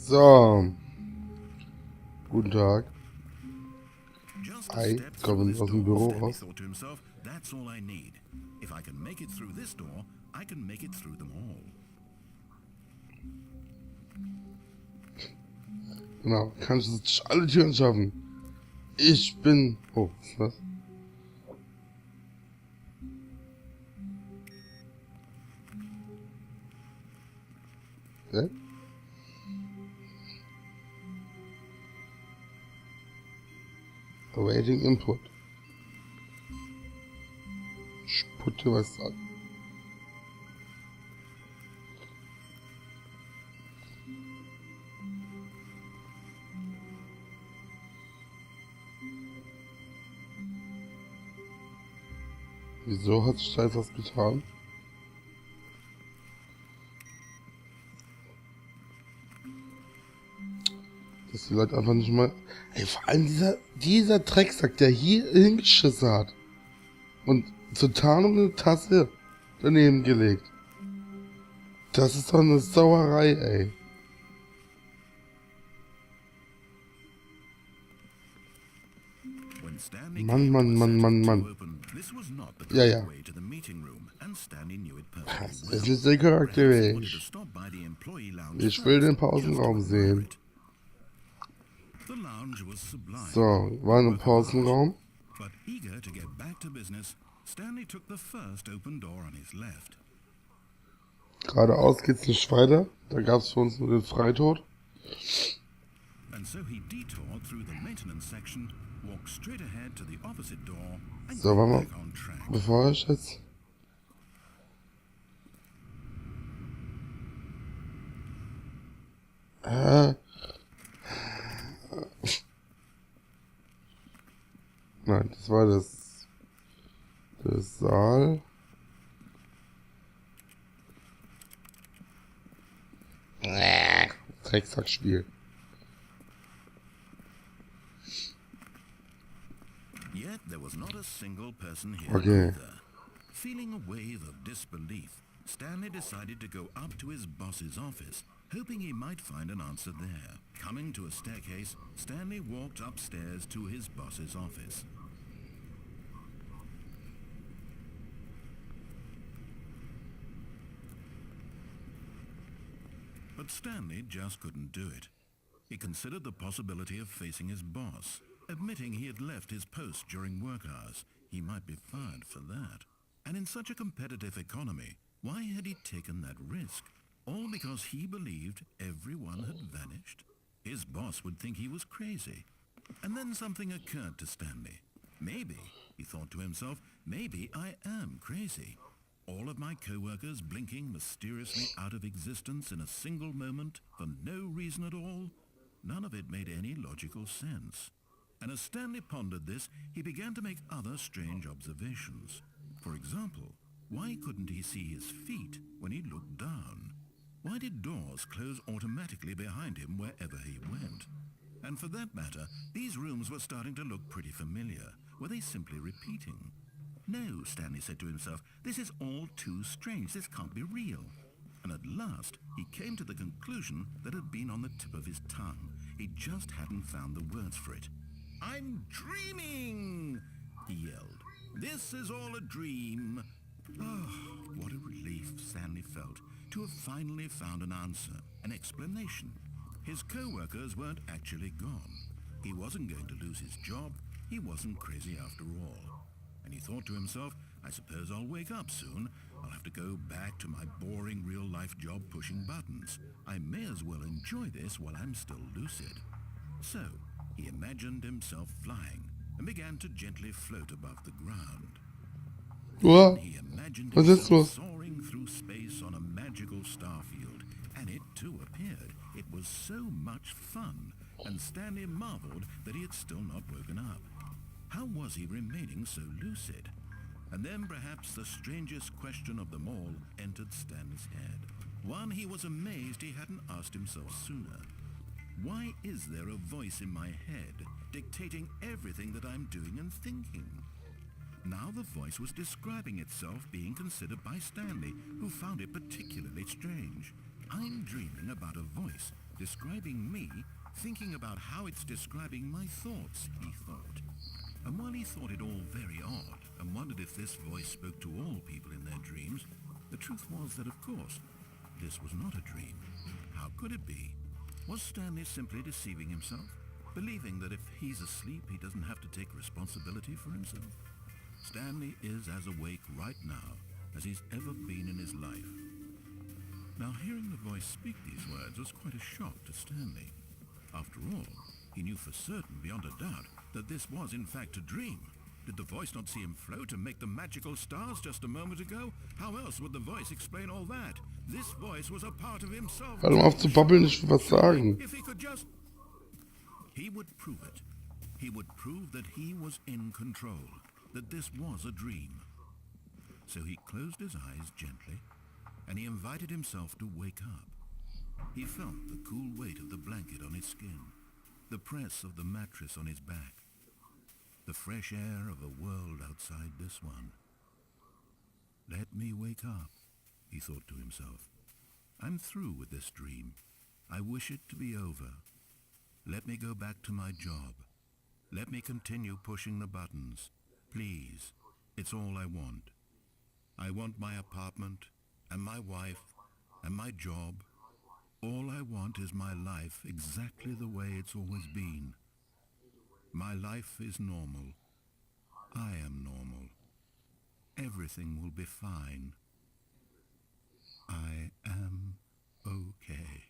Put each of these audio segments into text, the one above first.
So, guten Tag. Just a Hi, step through kommen this aus dem door, Büro Stanley raus. thought to himself, that's all I need. If I can make it through this door, I can make it through them all. Genau, kannst du alle Türen schaffen. Ich bin... Oh, was? Hä? Awaiting input. Sputte was an. Wieso hat sich da etwas getan? Dass die Leute einfach nicht mal... Ey, vor allem dieser Drecksack, der hier hingeschissen hat. Und zur Tarnung eine Tasse daneben gelegt. Das ist doch eine Sauerei, ey. When Stanley Mann, came Mann, to a Mann, set Mann, of Mann. two open, this was not the Ja, correct ja. way to the meeting room, and Stanley knew it Das perfectly ist well. nicht der Perhaps he Charakterweg. wanted to stop by the employee lounge Ich will den first, just to Pausenraum admire sehen. it. The lounge was sublime. So, war im Pausenraum. But eager to get back to business, Stanley took the first open door on his left. Geradeaus geht's nicht weiter. Da gab's für uns nur den Freitod. And so he detoured through the maintenance section, walked straight ahead to the opposite door, and So, got warte mal. back on track. Bevor ich jetzt... Nein, das war der Saal. Drecksackspiel. Yet there was not a single person here Okay. either. Feeling a wave of disbelief, Stanley decided to go up to his boss's office, hoping he might find an answer there. Coming to a staircase, Stanley walked upstairs to his boss's office. But Stanley just couldn't do it. He considered the possibility of facing his boss. Admitting he had left his post during work hours, he might be fired for that. And in such a competitive economy, why had he taken that risk? All because he believed everyone had vanished? His boss would think he was crazy. And then something occurred to Stanley. Maybe, he thought to himself, maybe I am crazy. All of my co-workers blinking mysteriously out of existence in a single moment for no reason at all? None of it made any logical sense. And as Stanley pondered this, he began to make other strange observations. For example, why couldn't he see his feet when he looked down? Why did doors close automatically behind him wherever he went? And for that matter, these rooms were starting to look pretty familiar. Were they simply repeating? No, Stanley said to himself, this is all too strange. This can't be real. And at last, he came to the conclusion that had been on the tip of his tongue. He just hadn't found the words for it. I'm dreaming, he yelled. This is all a dream. Oh, what a relief Stanley felt to have finally found an answer, an explanation. His co-workers weren't actually gone. He wasn't going to lose his job. He wasn't crazy after all. And he thought to himself, I suppose I'll wake up soon. I'll have to go back to my boring real-life job pushing buttons. I may as well enjoy this while I'm still lucid. So, he imagined himself flying and began to gently float above the ground. Uah, He imagined was ist himself los? soaring through space on a magical starfield, and it too appeared. It was so much fun, and Stanley marveled that he had still not woken up. How was he remaining so lucid? And then perhaps the strangest question of them all entered Stanley's head. One he was amazed he hadn't asked himself sooner. Why is there a voice in my head dictating everything that I'm doing and thinking? Now the voice was describing itself being considered by Stanley, who found it particularly strange. I'm dreaming about a voice describing me, thinking about how it's describing my thoughts, he thought. And while he thought it all very odd and wondered if this voice spoke to all people in their dreams, the truth was that, of course, this was not a dream. How could it be? Was Stanley simply deceiving himself, believing that if he's asleep, he doesn't have to take responsibility for himself? Stanley is as awake right now as he's ever been in his life. Now, hearing the voice speak these words was quite a shock to Stanley. After all, he knew for certain, beyond a doubt, that this was in fact a dream. Did the voice not see him float and make the magical stars just a moment ago? How else would the voice explain all that? This voice was a part of himself. Hör doch mal auf zu babbeln, ich will was sagen. If he could just... He would prove it. He would prove that he was in control, that this was a dream. So he closed his eyes gently, and he invited himself to wake up. He felt the cool weight of the blanket on his skin, the press of the mattress on his back, the fresh air of a world outside this one. Let me wake up, he thought to himself. I'm through with this dream. I wish it to be over. Let me go back to my job. Let me continue pushing the buttons. Please, it's all I want. I want my apartment, and my wife, and my job. All I want is my life exactly the way it's always been. My life is normal. I am normal. Everything will be fine. I am okay.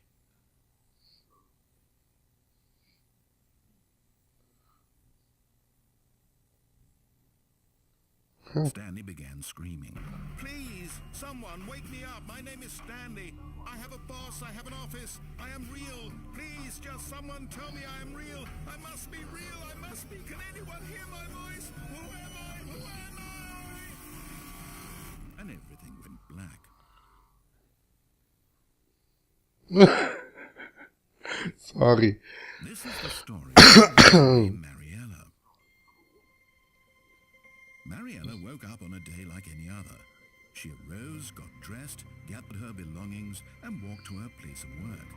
Stanley began screaming. Please, someone, wake me up. My name is Stanley. I have a boss. I have an office. I am real. Please, just someone tell me I am real. I must be real. I must be. Can anyone hear my voice? Who am I? Who am I? And everything went black. Sorry. This is the story of Mariella. Mariella woke up on a day like any other. She arose, got dressed, gathered her belongings, and walked to her place of work.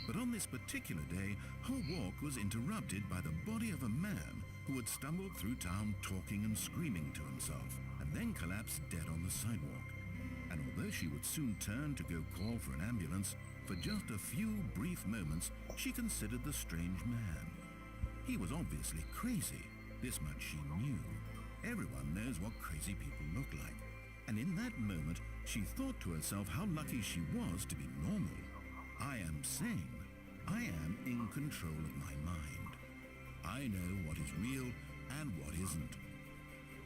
But on this particular day, her walk was interrupted by the body of a man who had stumbled through town talking and screaming to himself, and then collapsed dead on the sidewalk. And although she would soon turn to go call for an ambulance, for just a few brief moments, she considered the strange man. He was obviously crazy. This much she knew. Everyone knows what crazy people look like. And in that moment, she thought to herself how lucky she was to be normal. I am sane. I am in control of my mind. I know what is real and what isn't.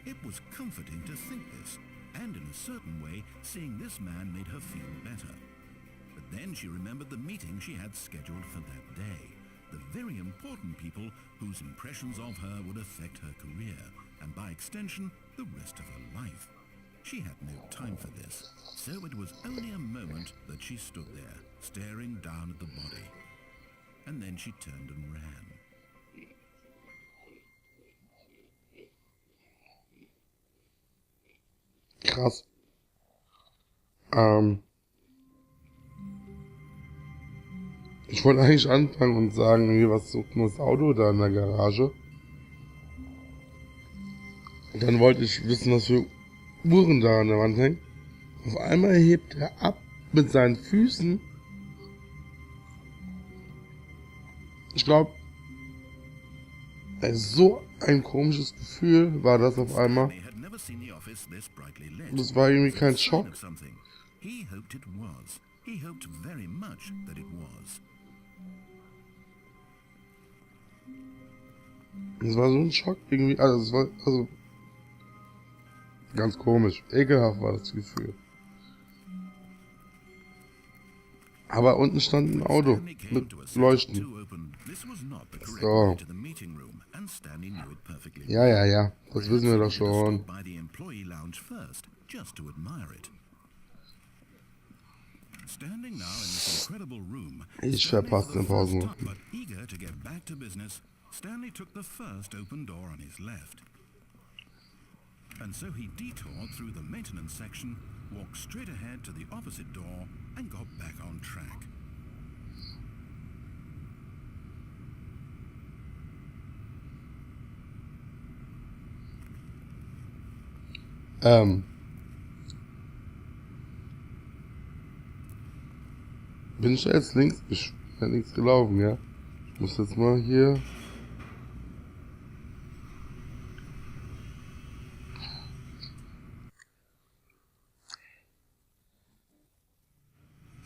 It was comforting to think this, and in a certain way, seeing this man made her feel better. But then she remembered the meeting she had scheduled for that day. The very important people whose impressions of her would affect her career, and by extension, the rest of her life. She had no time for this, so it was only a moment that she stood there, staring down at the body. And then she turned and ran. Krass. Ich wollte eigentlich anfangen und sagen, irgendwie, was sucht denn das Auto da in der Garage? Und dann wollte ich wissen, was für Uhren da an der Wand hängen. Auf einmal hebt er ab mit seinen Füßen. Ich glaube, so ein komisches Gefühl war das auf einmal. Das war irgendwie kein Schock. Es war so ein Schock irgendwie, also ganz komisch, ekelhaft war das Gefühl. Aber unten stand ein Auto mit Leuchten. So. Ja, das wissen wir doch schon. Ich verpasse den Pausenruf. Stanley took the first open door on his left. And so he detoured through the maintenance section, walked straight ahead to the opposite door, and got back on track. Bin ich jetzt links? Ich bin links gelaufen, ja? Ich muss jetzt mal hier...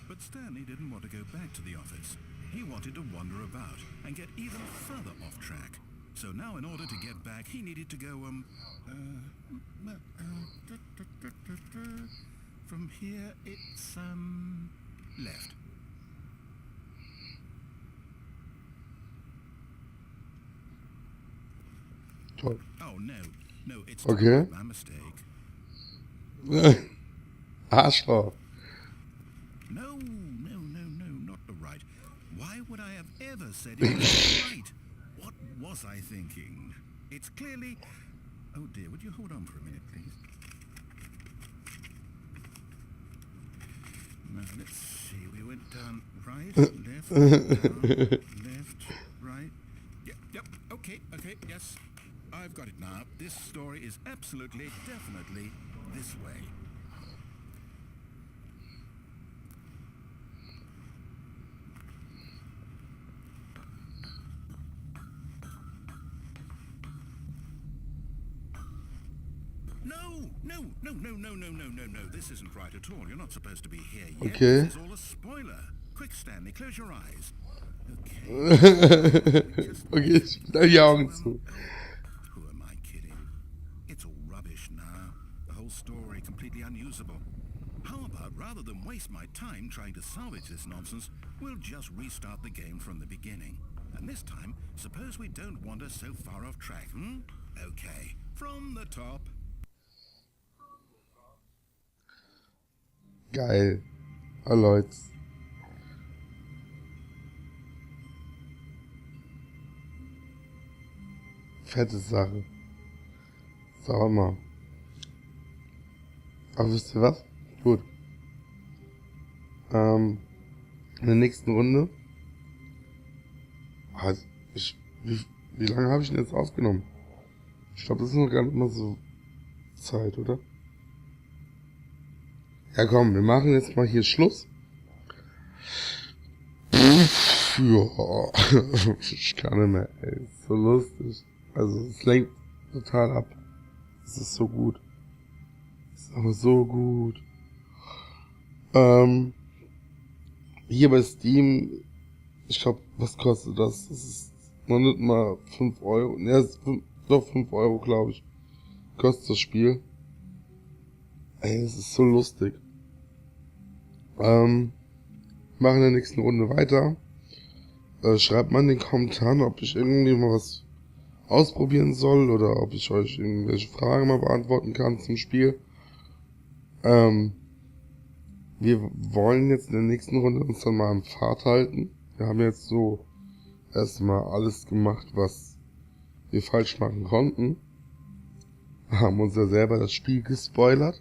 But Stanley didn't want to go back to the office. He wanted to wander about and get even further off track. So now in order to get back, he needed to go, from here it's, left. Toll. Oh, no, it's Okay. my mistake. Arschloch. No, not the right. Why would I have ever said it was right? What was I thinking? It's clearly... Oh dear, would you hold on for a minute, please? Now, let's see, we went down right, left, down, left, right. Yep, okay, yes. I've got it now. This story is absolutely, definitely this way. No. This isn't right at all. You're not supposed to be here yet. Okay. This is all a spoiler. Quick, Stanley, close your eyes. Okay. Okay, ich knall die Augen zu. Who am I kidding? It's all rubbish now. The whole story completely unusable. How about, rather than waste my time trying to salvage this nonsense, we'll just restart the game from the beginning. And this time, suppose we don't wander so far off track, hmm? Okay, from the top. Geil. Oh, Leute. Fette Sache. Sag mal. Aber wisst ihr was? Gut. In der nächsten Runde. Also, wie lange habe ich denn jetzt aufgenommen? Ich glaube, das ist noch gar nicht mal so Zeit, oder? Ja komm, wir machen jetzt mal hier Schluss. Ja, ich kann nicht mehr, ey. Ist so lustig. Also es lenkt total ab. Es ist so gut. Es ist aber so gut. Hier bei Steam, ich glaube, was kostet das? Das ist noch nicht mal 5 Euro. Ne, es ist doch 5 Euro, glaube ich. Kostet das Spiel. Ey, es ist so lustig. Machen in der nächsten Runde weiter. Schreibt mal in den Kommentaren, ob ich irgendwie mal was ausprobieren soll oder ob ich euch irgendwelche Fragen mal beantworten kann zum Spiel. Wir wollen jetzt in der nächsten Runde uns dann mal am Pfad halten. Wir haben jetzt so erstmal alles gemacht, was wir falsch machen konnten. Wir haben uns ja selber das Spiel gespoilert.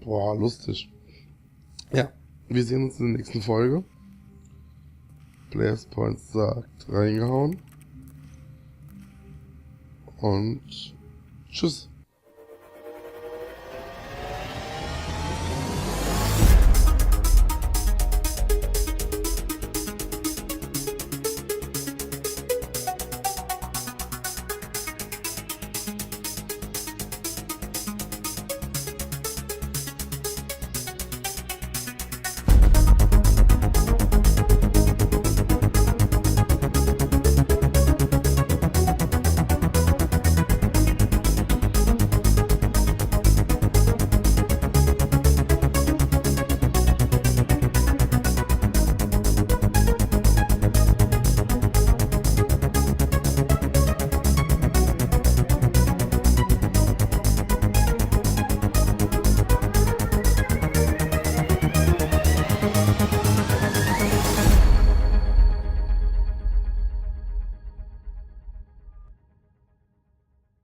Lustig. Ja, wir sehen uns in der nächsten Folge. Players Points sagt reingehauen. Und tschüss.